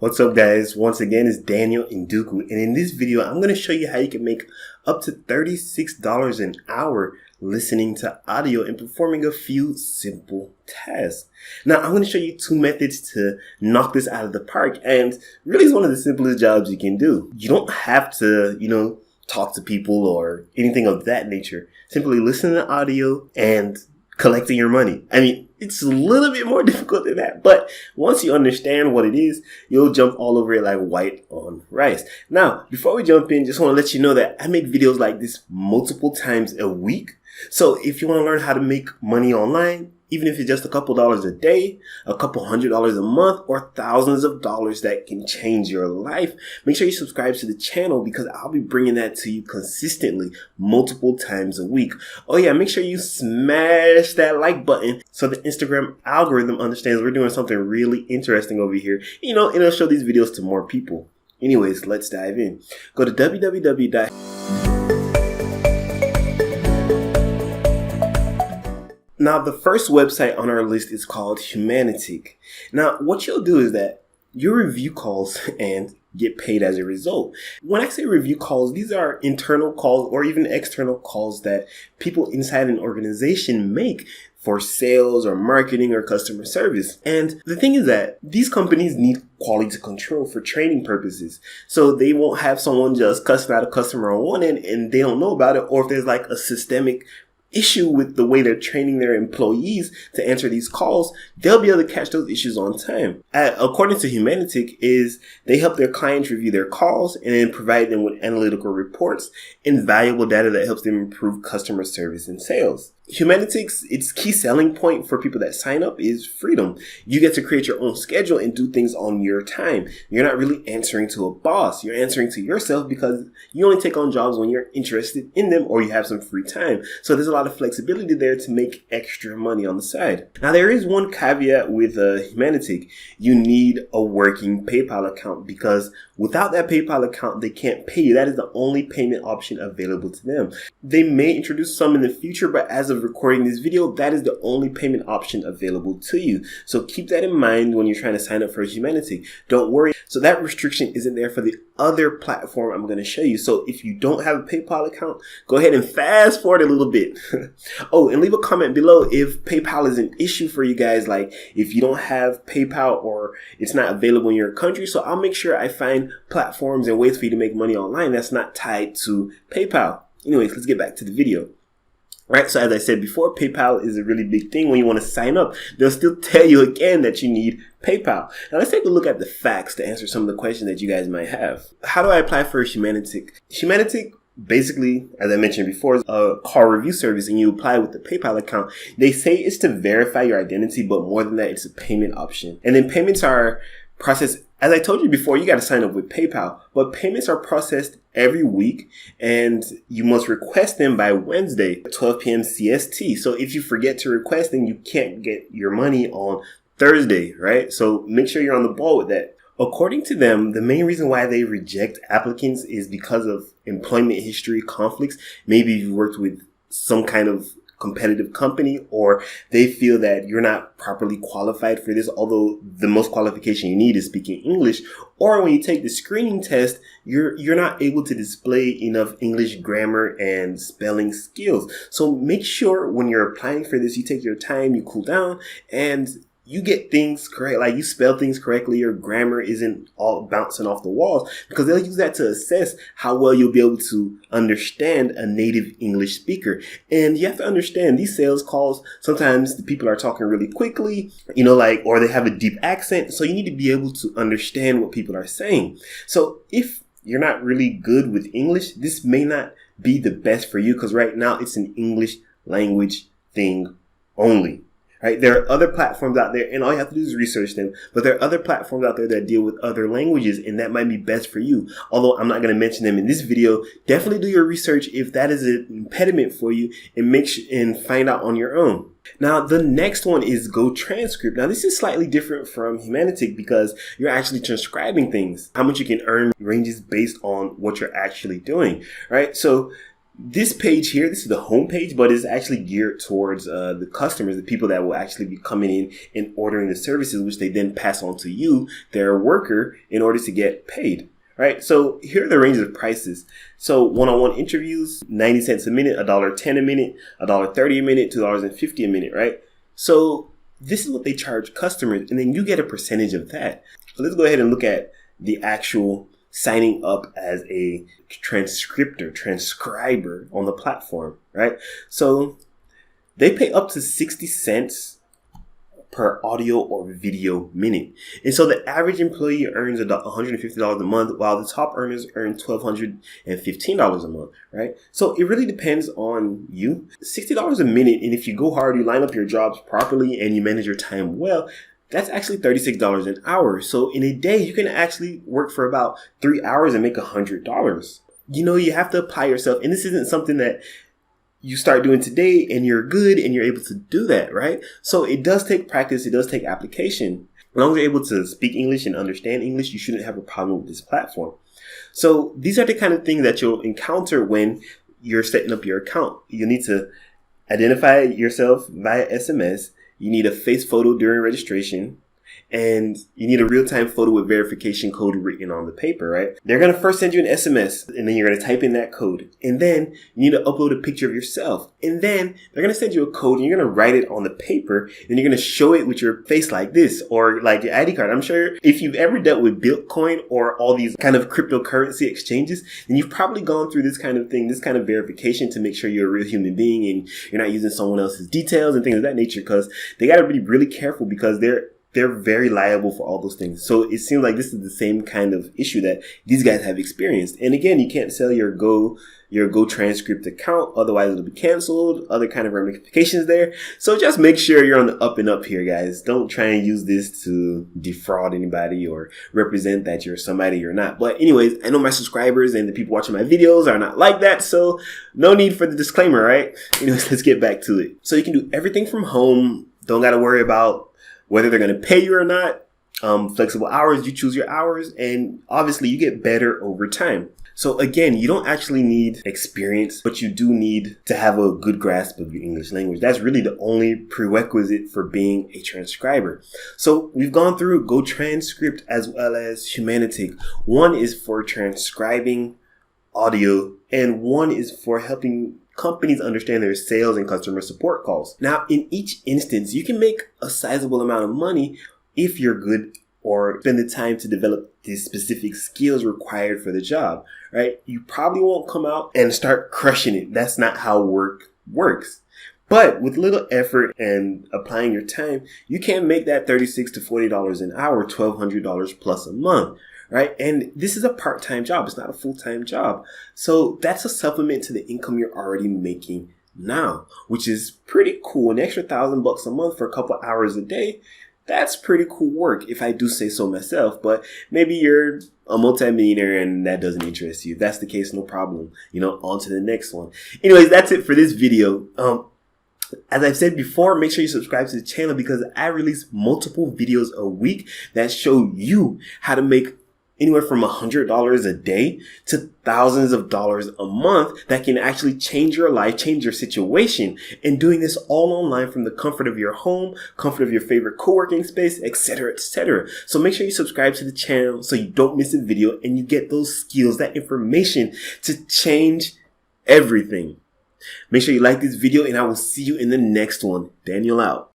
What's up, guys? Once again, it's Daniel Ndukwu, and in this video, I'm going to show you how you can make up to $36 an hour listening to audio and performing a few simple tasks. Now, I'm going to show you two methods to knock this out of the park, and really it's one of the simplest jobs you can do. You don't have to, talk to people or anything of that nature. Simply listen to audio and collecting your money. I mean, it's a little bit more difficult than that, but once you understand what it is, you'll jump all over it like white on rice. Now, before we jump in, just want to let you know that I make videos like this multiple times a week. So if you want to learn how to make money online, even if it's just a couple dollars a day, a couple $100s a month, or thousands of dollars that can change your life, make sure you subscribe to the channel because I'll be bringing that to you consistently multiple times a week. Oh yeah, make sure you smash that like button so the Instagram algorithm understands we're doing something really interesting over here. It'll show these videos to more people. Anyways, let's dive in. Go to www. Now, the first website on our list is called Humanitic. Now, what you'll do is that you review calls and get paid as a result. When I say review calls, these are internal calls or even external calls that people inside an organization make for sales or marketing or customer service. And the thing is that these companies need quality control for training purposes. So they won't have someone just cussing out a customer on one end and they don't know about it, or if there's like a systemic issue with the way they're training their employees to answer these calls, they'll be able to catch those issues on time. According to Humanitic, they help their clients review their calls and then provide them with analytical reports and valuable data that helps them improve customer service and sales. Humanitic's its key selling point for people that sign up is freedom. You get to create your own schedule and do things on your time. You're not really answering to a boss. You're answering to yourself because you only take on jobs when you're interested in them or you have some free time. So there's a lot of flexibility there to make extra money on the side. Now, there is one caveat with Humanitic. You need a working PayPal account because without that PayPal account, they can't pay you. That is the only payment option available to them. They may introduce some in the future, but as of recording this video, that is the only payment option available to you. So keep that in mind when you're trying to sign up for Humanitic. Don't worry. So that restriction isn't there for the other platform I'm going to show you. So if you don't have a PayPal account, go ahead and fast forward a little bit. Oh, and leave a comment below if PayPal is an issue for you guys, like if you don't have PayPal or it's not available in your country. So I'll make sure I find platforms and ways for you to make money online that's not tied to PayPal. Anyways, let's get back to the video. Right, so as I said before, PayPal is a really big thing when you want to sign up. They'll still tell you again that you need PayPal. Now let's take a look at the facts to answer some of the questions that you guys might have. How do I apply for Humanitic? Humanitic, basically, as I mentioned before, is a call review service, and you apply with the PayPal account. They say it's to verify your identity, but more than that, it's a payment option. And then payments are processed. As I told you before, you got to sign up with PayPal, but payments are processed every week and you must request them by Wednesday, 12 p.m. CST. So if you forget to request them, you can't get your money on Thursday, right? So make sure you're on the ball with that. According to them, the main reason why they reject applicants is because of employment history conflicts. Maybe you've worked with some kind of competitive company, or they feel that you're not properly qualified for this, although the most qualification you need is speaking English, or when you take the screening test, you're not able to display enough English grammar and spelling skills. So make sure when you're applying for this, you take your time, you cool down, and you get things correct, like you spell things correctly, your grammar isn't all bouncing off the walls, because they'll use that to assess how well you'll be able to understand a native English speaker. And you have to understand these sales calls, sometimes the people are talking really quickly, or they have a deep accent. So you need to be able to understand what people are saying. So if you're not really good with English, this may not be the best for you, because right now it's an English language thing only. Right? There are other platforms out there, and all you have to do is research them. But there are other platforms out there that deal with other languages, and that might be best for you. Although I'm not going to mention them in this video, definitely do your research if that is an impediment for you, and find out on your own. Now, the next one is Go Transcript. Now, this is slightly different from Humanitic because you're actually transcribing things. How much you can earn ranges based on what you're actually doing, right? So this page here, this is the home page, but it's actually geared towards the customers, the people that will actually be coming in and ordering the services, which they then pass on to you, their worker, in order to get paid. Right? So here are the ranges of prices. So one-on-one interviews, 90 cents a minute, $1.10 a minute, $1.30 a minute, $2.50 a minute, right? So this is what they charge customers, and then you get a percentage of that. So let's go ahead and look at the actual signing up as a transcriber on the platform, right? So they pay up to 60 cents per audio or video minute. And so the average employee earns $150 a month, while the top earners earn $1,215 a month, right? So it really depends on you. $60 a minute, and if you go hard, you line up your jobs properly, and you manage your time well, that's actually $36 an hour. So in a day, you can actually work for about 3 hours and make $100. You know, you have to apply yourself. And this isn't something that you start doing today and you're good and you're able to do that, right? So it does take practice. It does take application. As long as you're able to speak English and understand English, you shouldn't have a problem with this platform. So these are the kind of things that you'll encounter when you're setting up your account. You need to identify yourself via SMS. You need a face photo during registration, and you need a real-time photo with verification code written on the paper, right? They're going to first send you an SMS, and then you're going to type in that code. And then you need to upload a picture of yourself. And then they're going to send you a code, and you're going to write it on the paper, and you're going to show it with your face like this, or like your ID card. I'm sure if you've ever dealt with Bitcoin or all these kind of cryptocurrency exchanges, then you've probably gone through this kind of thing, this kind of verification to make sure you're a real human being and you're not using someone else's details and things of that nature, because they got to be really careful, because they're very liable for all those things. So it seems like this is the same kind of issue that these guys have experienced. And again, you can't sell your Go transcript account, otherwise it'll be canceled. Other kind of ramifications there. So just make sure you're on the up and up here, guys. Don't try and use this to defraud anybody or represent that you're somebody you're not. But anyways, I know my subscribers and the people watching my videos are not like that, so no need for the disclaimer, right? Anyways, let's get back to it. So you can do everything from home. Don't got to worry about whether they're going to pay you or not. Flexible hours, you choose your hours, and obviously you get better over time. So again, you don't actually need experience, but you do need to have a good grasp of your English language. That's really the only prerequisite for being a transcriber. So we've gone through Go Transcript as well as Humanitic. One is for transcribing audio, and one is for helping companies understand their sales and customer support calls. Now, in each instance, you can make a sizable amount of money if you're good or spend the time to develop the specific skills required for the job, right? You probably won't come out and start crushing it. That's not how work works. But with little effort and applying your time, you can make that $36 to $40 an hour, $1,200 plus a month. Right? And this is a part-time job. It's not a full-time job. So that's a supplement to the income you're already making now, which is pretty cool. An extra $1,000 a month for a couple hours a day. That's pretty cool work, if I do say so myself. But maybe you're a multimillionaire and that doesn't interest you. If that's the case, no problem. You know, on to the next one. Anyways, that's it for this video. As I've said before, make sure you subscribe to the channel, because I release multiple videos a week that show you how to make anywhere from $100 a day to thousands of dollars a month that can actually change your life, change your situation, and doing this all online from the comfort of your home, comfort of your favorite co-working space, etc., etc. So make sure you subscribe to the channel so you don't miss a video and you get those skills, that information to change everything. Make sure you like this video, and I will see you in the next one. Daniel out.